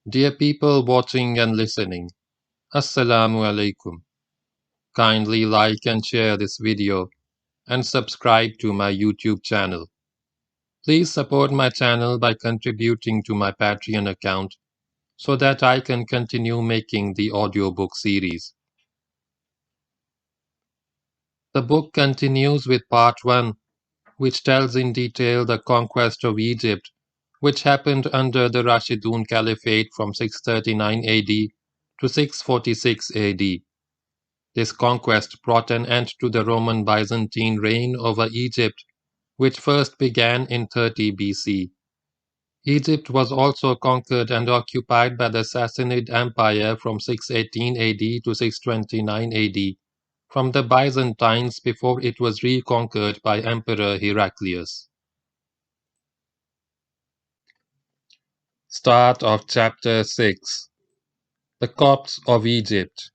Dear people watching and listening, Assalamu alaikum. Kindly like and share this video and subscribe to my YouTube channel. Please support my channel by contributing to my Patreon account so that I can continue making the audiobook series. The book continues with part 1, which tells in detail the conquest of Egypt, which happened under the Rashiduncaliphate from 639 AD to 646 AD. This conquest brought an end to the Roman Byzantine reign over Egypt, which first began in 30 BC. Egypt was also conquered and occupied by the Sassanid Empire from 618 AD to 629 AD, from the Byzantines before it was reconquered by Emperor Heraclius. Start of Chapter 6. The Copts of Egypt.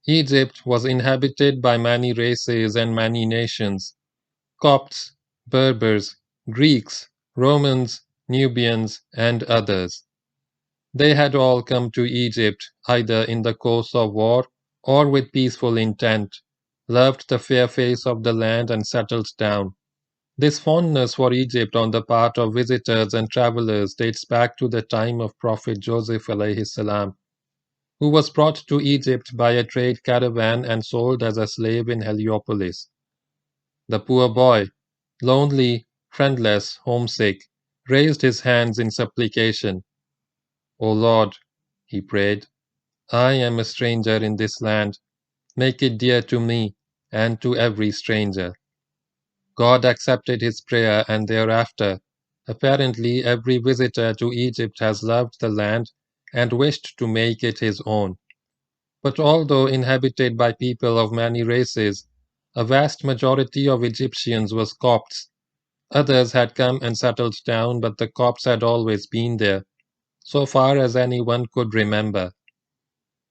Egypt was inhabited by many races and many nations: Copts, Berbers, Greeks, Romans, Nubians, and others. They had all come to Egypt either in the course of war or with peaceful intent, loved the fair face of the land and settled down. This fondness for Egypt on the part of visitors and travelers dates back to the time of Prophet Joseph Alaihissalam, who was brought to Egypt by a trade caravan and sold as a slave in Heliopolis. The poor boy, lonely, friendless, homesick, raised his hands in supplication. "O Lord," he prayed, "I am a stranger in this land. Make it dear to me and to every stranger." God accepted his prayer, and thereafter, apparently every visitor to Egypt has loved the land and wished to make it his own. But although inhabited by people of many races, a vast majority of Egyptians was Copts. Others had come and settled down, but the Copts had always been there, so far as anyone could remember.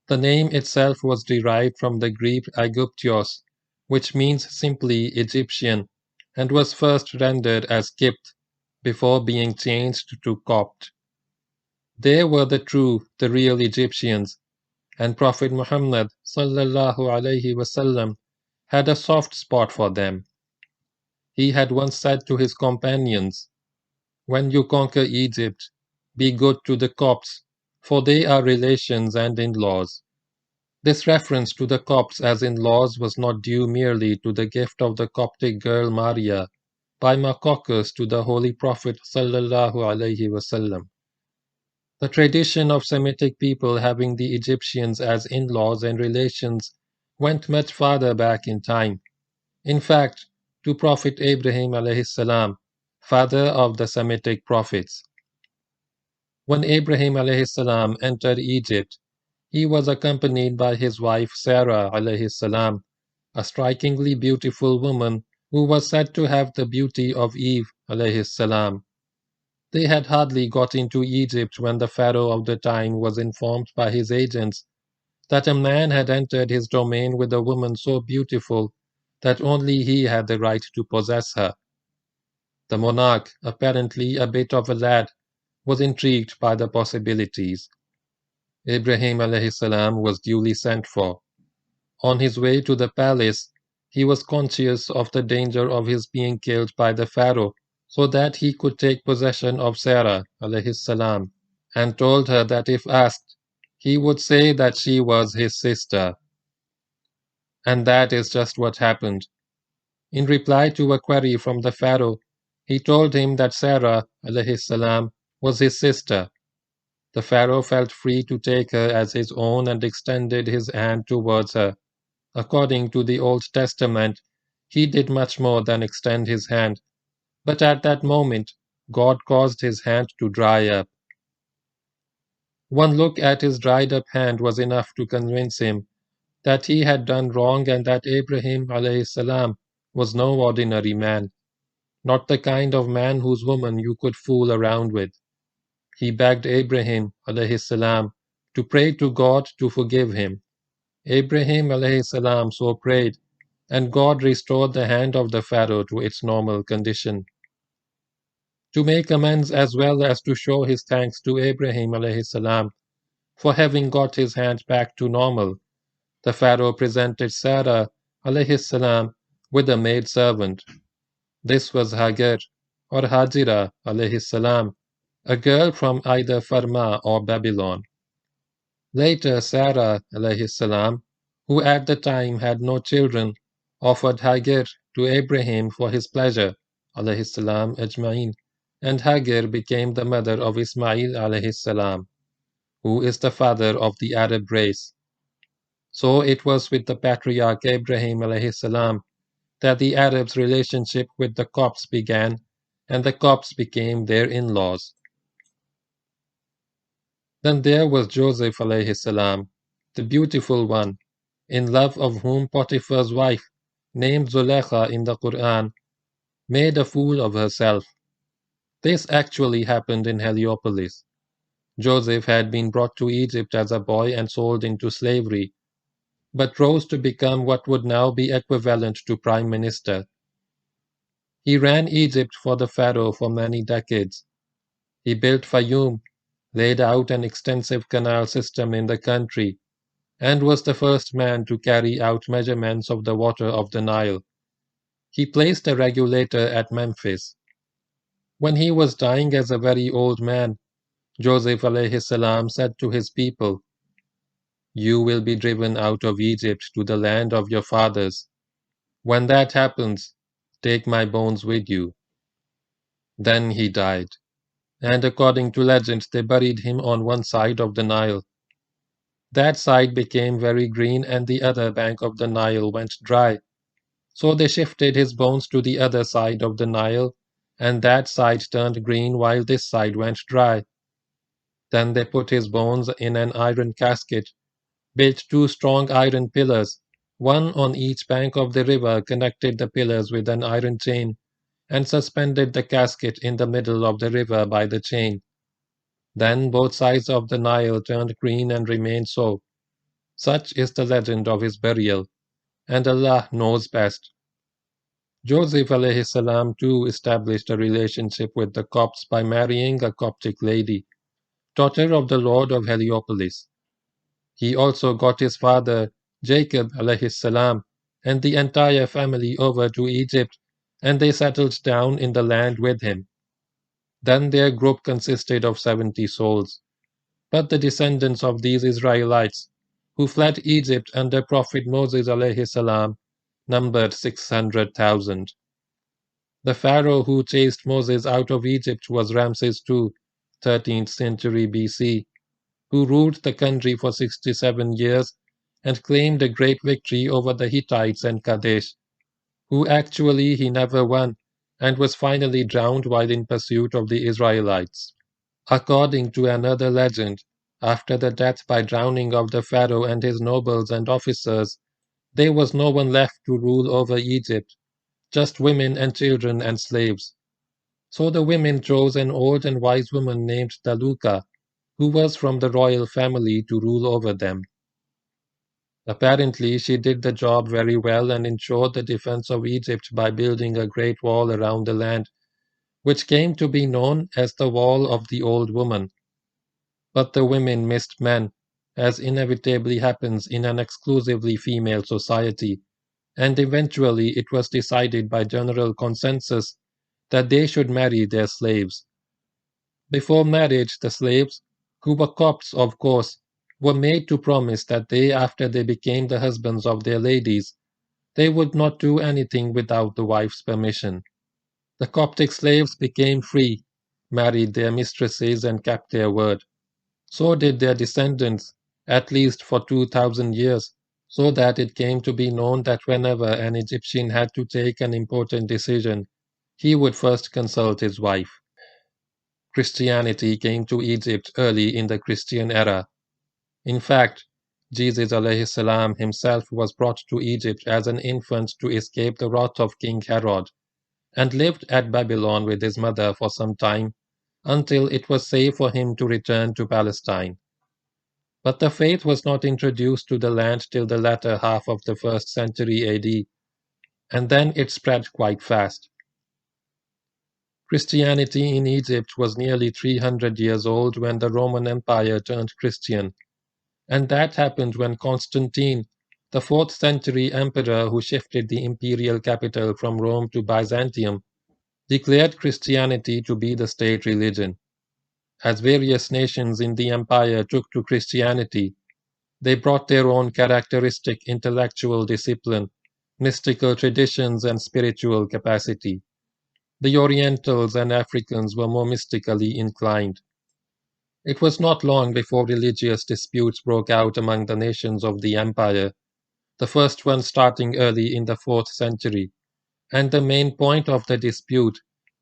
The name itself was derived from the Greek Aiguptios, which means simply Egyptian, and was first rendered as Kipt, before being changed to Copt. They were the real Egyptians, and Prophet Muhammad sallallahu alaihi wasallam had a soft spot for them. He had once said to his companions, "When you conquer Egypt, be good to the Copts, for they are relations and in-laws." This reference to the Copts as in-laws was not due merely to the gift of the Coptic girl Maria by maqauqas to the Holy Prophet sallallahu alaihi wasallam. The tradition of Semitic people having the Egyptians as in-laws and relations went much farther back in time. In fact, to Prophet Abraham Alaihissalam, father of the Semitic prophets. When Abraham Alaihissalam entered Egypt, he was accompanied by his wife Sarah Alaihissalam, a strikingly beautiful woman who was said to have the beauty of Eve Alaihissalam. They had hardly got into Egypt when the pharaoh of the time was informed by his agents that a man had entered his domain with a woman so beautiful that only he had the right to possess her. The monarch, apparently a bit of a lad, was intrigued by the possibilities. Abraham Alaihissalam was duly sent for. On his way to the palace, he was conscious of the danger of his being killed by the pharaoh, so that he could take possession of Sarah Alaihissalam, and told her that if asked, he would say that she was his sister. And that is just what happened. In reply to a query from the pharaoh, he told him that Sarah Alaihissalam was his sister. The pharaoh felt free to take her as his own and extended his hand towards her. According to the Old Testament, he did much more than extend his hand, but at that moment, God caused his hand to dry up. One look at his dried up hand was enough to convince him that he had done wrong and that Abraham Alaihissalam was no ordinary man, not the kind of man whose woman you could fool around with. He begged Abraham Alaihissalam to pray to God to forgive him. Abraham Alaihissalam so prayed, and God restored the hand of the pharaoh to its normal condition. to make amends as well as to show his thanks to Abraham Alaihissalam for having got his hand back to normal. The Pharaoh presented Sarah Alaihissalam with a maid servant. This was Hagar or Hajira Alaihissalam, a girl from either Farma or Babylon. Later, Sarah Alaihissalam, who at the time had no children, offered Hagar to Abraham for his pleasure Alaihissalam ajmain, and Hagar became the mother of Ismail Alaihissalam, who is the father of the Arab race. So it was with the patriarch Abraham Alaihissalam that the Arabs' relationship with the Copts began, and the Copts became their in-laws. Then there was Joseph Alaihissalam, the beautiful one, in love of whom Potiphar's wife, named Zulekha in the Quran, made a fool of herself. This actually happened in Heliopolis. Joseph had been brought to Egypt as a boy and sold into slavery, but rose to become what would now be equivalent to prime minister. He ran Egypt for the pharaoh for many decades. He built Fayoum, laid out an extensive canal system in the country, and was the first man to carry out measurements of the water of the Nile. He placed a regulator at Memphis. When he was dying as a very old man, Joseph Alaihissalam said to his people, "You will be driven out of Egypt to the land of your fathers. When that happens, take my bones with you." Then he died, and according to legend they buried him on one side of the Nile. That side became very green and the other bank of the Nile went dry. So they shifted his bones to the other side of the Nile, and that side turned green while this side went dry. Then they put his bones in an iron casket, built two strong iron pillars, one on each bank of the river, connected the pillars with an iron chain, and suspended the casket in the middle of the river by the chain. Then both sides of the Nile turned green and remained so. Such is the legend of his burial, and Allah knows best. Joseph Alaihissalam too established a relationship with the Copts by marrying a Coptic lady, daughter of the Lord of Heliopolis. He also got his father, Jacob Alaihissalam, and the entire family over to Egypt, and they settled down in the land with him. Then their group consisted of 70 souls. But the descendants of these Israelites, who fled Egypt under Prophet Moses Alaihissalam, numbered 600,000. The pharaoh who chased Moses out of Egypt was Ramses II, 13th century BC, who ruled the country for 67 years and claimed a great victory over the Hittites and Kadesh, who actually he never won and was finally drowned while in pursuit of the Israelites. According to another legend, after the death by drowning of the pharaoh and his nobles and officers, there was no one left to rule over Egypt, just women and children and slaves. So the women chose an old and wise woman named Taluka, who was from the royal family, to rule over them. Apparently, she did the job very well and ensured the defense of Egypt by building a great wall around the land, which came to be known as the Wall of the Old Woman. But the women missed men, as inevitably happens in an exclusively female society, and eventually it was decided by general consensus that they should marry their slaves. Before marriage, the slaves, who were Copts of course, were made to promise that they, after they became the husbands of their ladies, they would not do anything without the wife's permission. The Coptic slaves became free, married their mistresses and kept their word. So did their descendants, at least for 2,000 years, so that it came to be known that whenever an Egyptian had to take an important decision, he would first consult his wife. Christianity came to Egypt early in the Christian era. In fact, Jesus Alaihissalam himself was brought to Egypt as an infant to escape the wrath of King Herod, and lived at Babylon with his mother for some time, until it was safe for him to return to Palestine. But the faith was not introduced to the land till the latter half of the 1st century AD, and then it spread quite fast. Christianity in Egypt was nearly 300 years old when the Roman Empire turned Christian, and that happened when Constantine, the 4th century emperor who shifted the imperial capital from Rome to Byzantium, declared Christianity to be the state religion. As various nations in the empire took to Christianity, they brought their own characteristic intellectual discipline, mystical traditions, and spiritual capacity. The Orientals and Africans were more mystically inclined. It was not long before religious disputes broke out among the nations of the empire, the first one starting early in the 4th century, and the main point of the dispute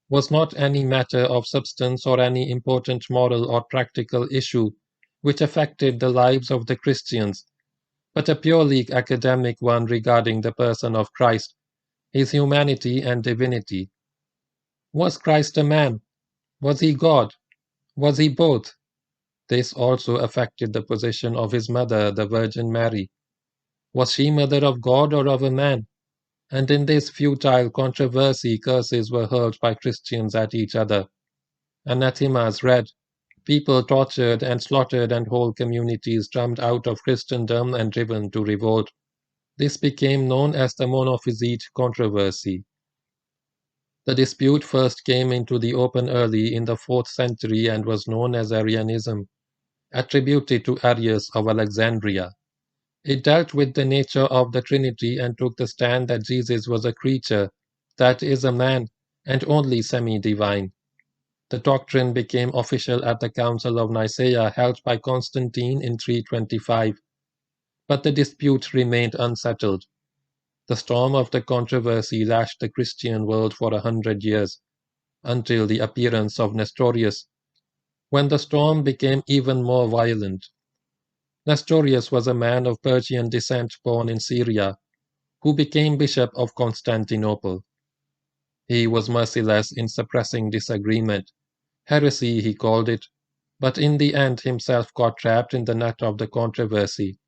was not any matter of substance or any important moral or practical issue which affected the lives of the Christians, but a purely academic one regarding the person of Christ, his humanity and divinity. Was Christ a man? Was he God? Was he both? This also affected the position of his mother, the Virgin Mary. Was she mother of God or of a man? And in this futile controversy, curses were hurled by Christians at each other. Anathemas read, people tortured and slaughtered, and whole communities drummed out of Christendom and driven to revolt. This became known as the Monophysite Controversy. The dispute first came into the open early in the 4th century and was known as Arianism, attributed to Arius of Alexandria. It dealt with the nature of the Trinity and took the stand that Jesus was a creature, that is, a man, and only semi-divine. The doctrine became official at the Council of Nicaea held by Constantine in 325, but the dispute remained unsettled. The storm of the controversy lashed the Christian world for 100 years, until the appearance of Nestorius, when the storm became even more violent. Nestorius was a man of Persian descent born in Syria, who became Bishop of Constantinople. He was merciless in suppressing disagreement. Heresy, he called it, but in the end himself got trapped in the net of the controversy.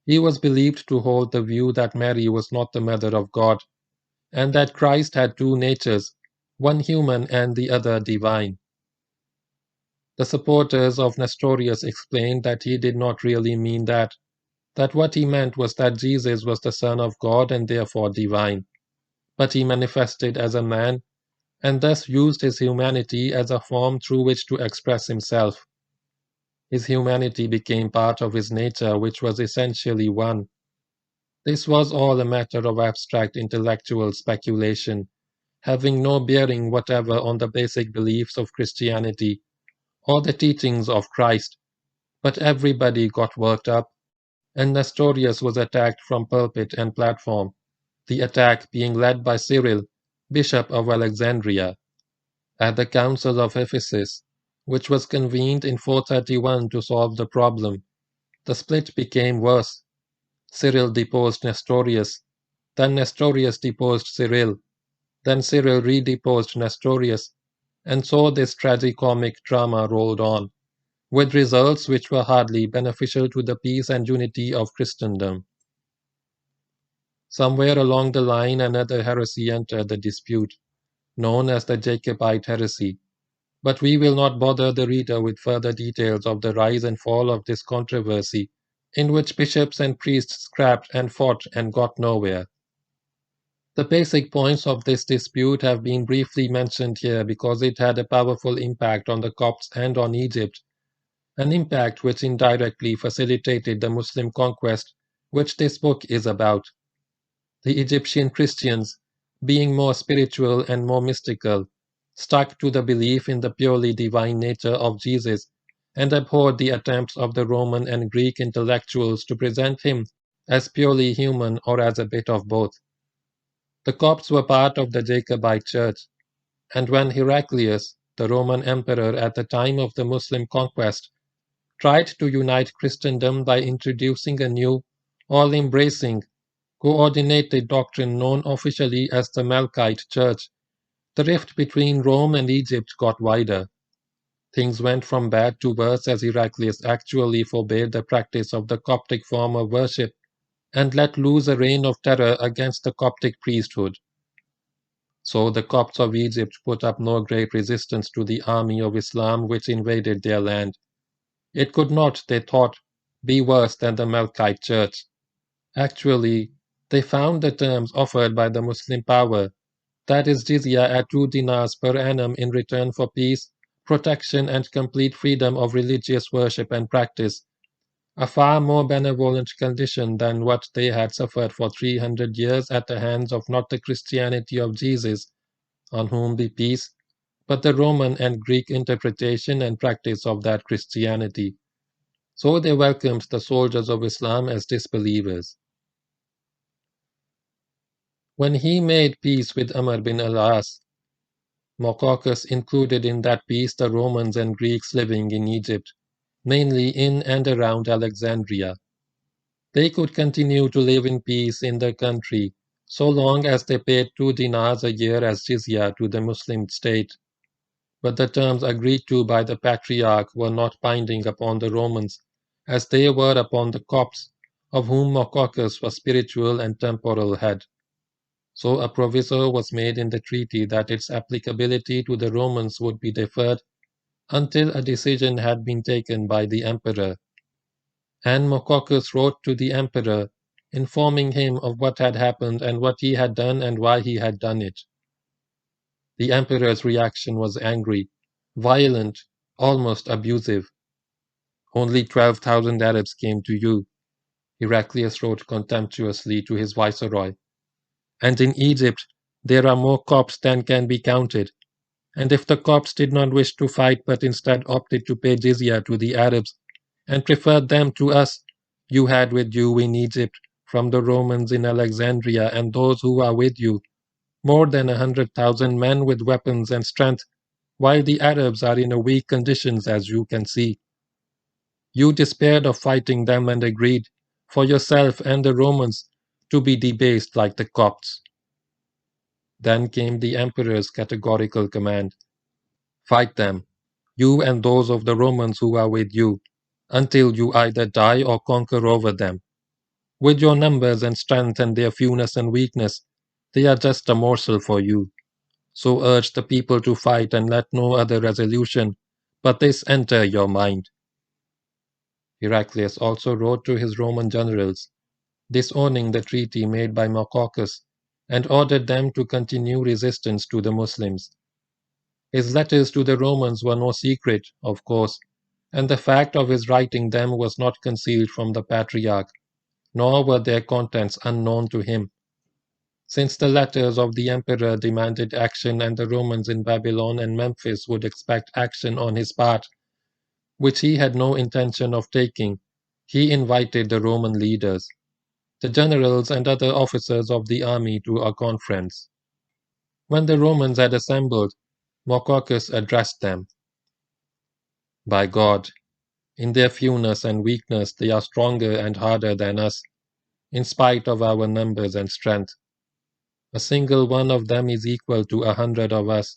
He was believed to hold the view that Mary was not the mother of God, and that Christ had two natures, one human and the other divine. The supporters of Nestorius explained that he did not really mean that what he meant was that Jesus was the Son of God and therefore divine, but he manifested as a man and thus used his humanity as a form through which to express himself. His humanity became part of his nature, which was essentially one. This was all a matter of abstract intellectual speculation, having no bearing whatever on the basic beliefs of Christianity or the teachings of Christ, but everybody got worked up, and Nestorius was attacked from pulpit and platform, the attack being led by Cyril, Bishop of Alexandria. At the Council of Ephes, which was convened in 431 to solve the problem, the split became worse. Cyril deposed Nestorius, then Nestorius deposed Cyril, then Cyril redeposed Nestorius, and so this tragicomic drama rolled on, with results which were hardly beneficial to the peace and unity of Christendom. Somewhere along the line another heresy entered the dispute, known as the Jacobite Heresy, but we will not bother the reader with further details of the rise and fall of this controversy, in which bishops and priests scrapped and fought and got nowhere. The basic points of this dispute have been briefly mentioned here because it had a powerful impact on the Copts and on Egypt, an impact which indirectly facilitated the Muslim conquest, which this book is about. The Egyptian Christians, being more spiritual and more mystical, stuck to the belief in the purely divine nature of Jesus and abhorred the attempts of the Roman and Greek intellectuals to present him as purely human or as a bit of both. The Copts were part of the Jacobite Church, and when Heraclius, the Roman emperor at the time of the Muslim conquest, tried to unite Christendom by introducing a new, all-embracing, coordinated doctrine known officially as the Melkite Church, the rift between Rome and Egypt got wider. Things went from bad to worse as Heraclius actually forbade the practice of the Coptic form of worship and let loose a reign of terror against the Coptic priesthood. So the Copts of Egypt put up no great resistance to the army of Islam which invaded their land. It could not, they thought, be worse than the Melkite Church. Actually, they found the terms offered by the Muslim power, that is jizya at 2 dinars per annum in return for peace, protection and complete freedom of religious worship and practice, a far more benevolent condition than what they had suffered for 300 years at the hands of not the Christianity of Jesus, on whom be peace, but the Roman and Greek interpretation and practice of that Christianity. So they welcomed the soldiers of Islam as disbelievers. When he made peace with amrbinalaas, maqauqas included in that peace the Romans and Greeks living in Egypt, mainly in and around Alexandria. They could continue to live in peace in their country so long as they paid 2 dinars a year as jizya to the Muslim state. But the terms agreed to by the Patriarch were not binding upon the Romans, as they were upon the Copts, of whom maqauqas was spiritual and temporal head. So a proviso was made in the treaty that its applicability to the Romans would be deferred until a decision had been taken by the emperor. And maqauqas wrote to the emperor, informing him of what had happened and what he had done and why he had done it. The emperor's reaction was angry, violent, almost abusive. Only 12,000 Arabs came to you, Heraclius wrote contemptuously to his viceroy. And in Egypt there are more Copts than can be counted. And if the Copts did not wish to fight but instead opted to pay jizya to the Arabs and preferred them to us, you had with you in Egypt from the Romans in Alexandria and those who are with you more than 100,000 men with weapons and strength, while the Arabs are in a weak conditions as you can see. You despaired of fighting them and agreed, for yourself and the Romans, to be debased like the Copts. Then came the emperor's categorical command. Fight them, you and those of the Romans who are with you, until you either die or conquer over them. With your numbers and strength and their fewness and weakness, they are just a morsel for you. So urge the people to fight and let no other resolution but this enter your mind. Heraclius also wrote to his Roman generals, disowning the treaty made by maqauqas, and ordered them to continue resistance to the Muslims. His letters to the Romans were no secret, of course, and the fact of his writing them was not concealed from the Patriarch, nor were their contents unknown to him. Since the letters of the emperor demanded action and the Romans in Babylon and Memphis would expect action on his part, which he had no intention of taking, he invited the Roman leaders, the generals and other officers of the army to a conference. When the Romans had assembled, maqauqas addressed them. By God, in their fewness and weakness they are stronger and harder than us, in spite of our numbers and strength. A single one of them is equal to 100 of us.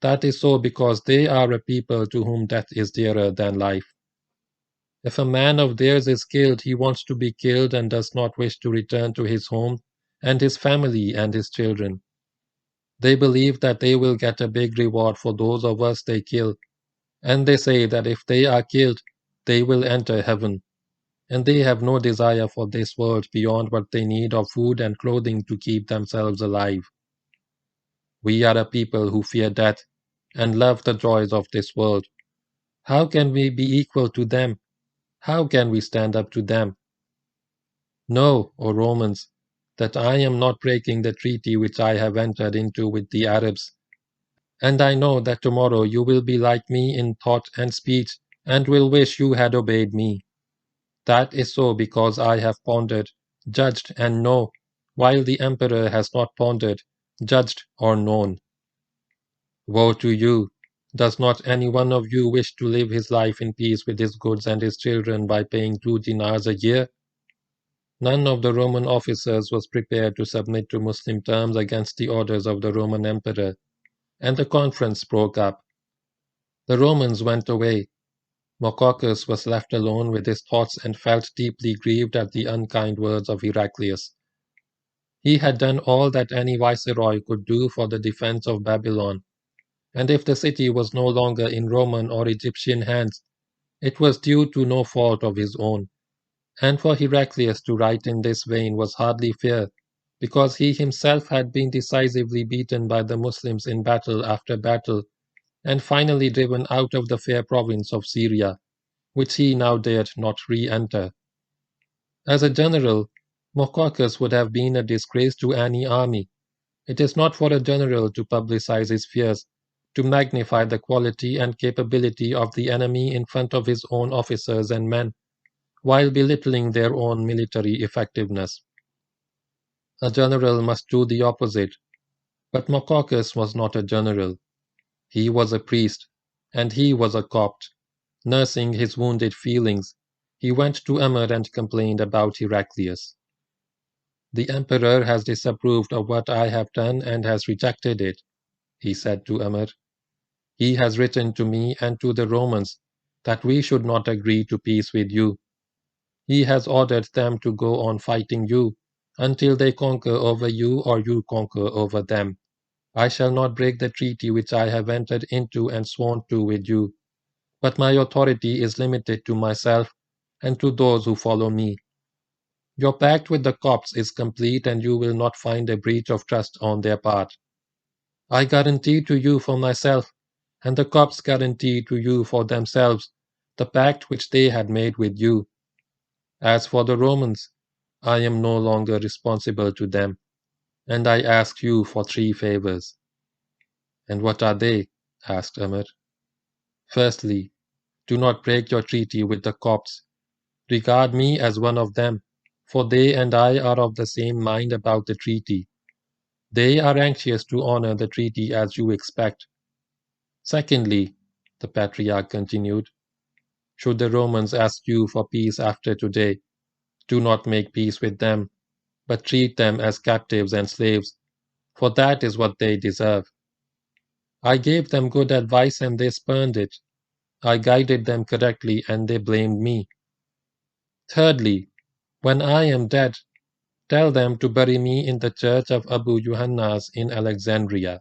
That is so because they are a people to whom death is dearer than life. If a man of theirs is killed, he wants to be killed and does not wish to return to his home and his family and his children. They believe that they will get a big reward for those of us they kill, and they say that if they are killed, they will enter heaven, and they have no desire for this world beyond what they need of food and clothing to keep themselves alive. We are a people who fear death and love the joys of this world. How can we be equal to them? How can we stand up to them? Know, O Romans, that I am not breaking the treaty which I have entered into with the Arabs. And I know that tomorrow you will be like me in thought and speech, and will wish you had obeyed me. That is so because I have pondered, judged, and know, while the emperor has not pondered, judged, or known. Woe to you! Does not any one of you wish to live his life in peace with his goods and his children by paying 2 dinars a year? None of the Roman officers was prepared to submit to Muslim terms against the orders of the Roman emperor, and the conference broke up. The Romans went away. Maqauqas was left alone with his thoughts and felt deeply grieved at the unkind words of Heraclius. He had done all that any viceroy could do for the defense of Babylon, and if the city was no longer in Roman or Egyptian hands, it was due to no fault of his own. And for Heraclius to write in this vein was hardly fair, because he himself had been decisively beaten by the Muslims in battle after battle, and finally driven out of the fair province of Syria, which he now dared not re-enter. As a general, Maqauqas would have been a disgrace to any army. It is not for a general to publicize his fears, to magnify the quality and capability of the enemy in front of his own officers and men, while belittling their own military effectiveness. A general must do the opposite, but Maqauqas was not a general. He was a priest, and he was a Copt. Nursing his wounded feelings, he went to Amr and complained about Heraclius. The emperor has disapproved of what I have done and has rejected it, he said to Amr. He has written to me and to the Romans that we should not agree to peace with you. He has ordered them to go on fighting you until they conquer over you or you conquer over them. I shall not break the treaty which I have entered into and sworn to with you, but my authority is limited to myself and to those who follow me. Your pact with the Copts is complete and you will not find a breach of trust on their part. I guarantee to you for myself, and the Copts guarantee to you for themselves, the pact which they had made with you. As for the Romans, I am no longer responsible to them, and I ask you for 3 favors. And what are they? Asked Amr. Firstly, do not break your treaty with the Copts. Regard me as one of them, for they and I are of the same mind about the treaty. They are anxious to honor the treaty as you expect. Secondly, the patriarch continued, should the Romans ask you for peace after today, do not make peace with them, but treat them as captives and slaves, for that is what they deserve. I gave them good advice and they spurned it. I guided them correctly and they blamed me. Thirdly, when I am dead, tell them to bury me in the church of Abu Yohannas in Alexandria.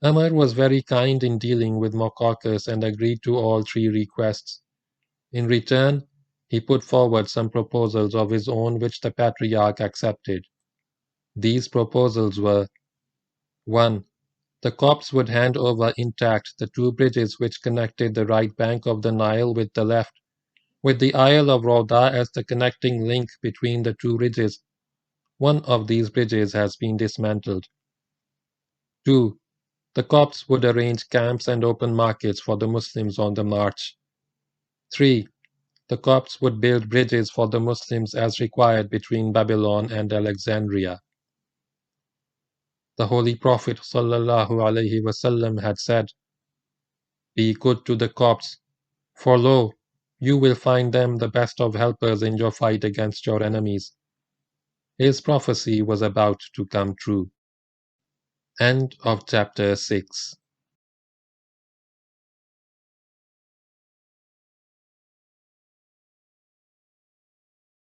Amr was very kind in dealing with Maqauqas and agreed to all 3 requests. In return, he put forward some proposals of his own which the patriarch accepted. These proposals were: 1. The Copts would hand over intact the 2 bridges which connected the right bank of the Nile with the left, with the Isle of Rauda as the connecting link between the 2 ridges. One of these bridges has been dismantled. 2. The Copts would arrange camps and open markets for the Muslims on the march. 3. The Copts would build bridges for the Muslims as required between Babylon and Alexandria. The Holy Prophet ﷺ had said, Be good to the Copts, for lo, you will find them the best of helpers in your fight against your enemies. His prophecy was about to come true. End of chapter 6.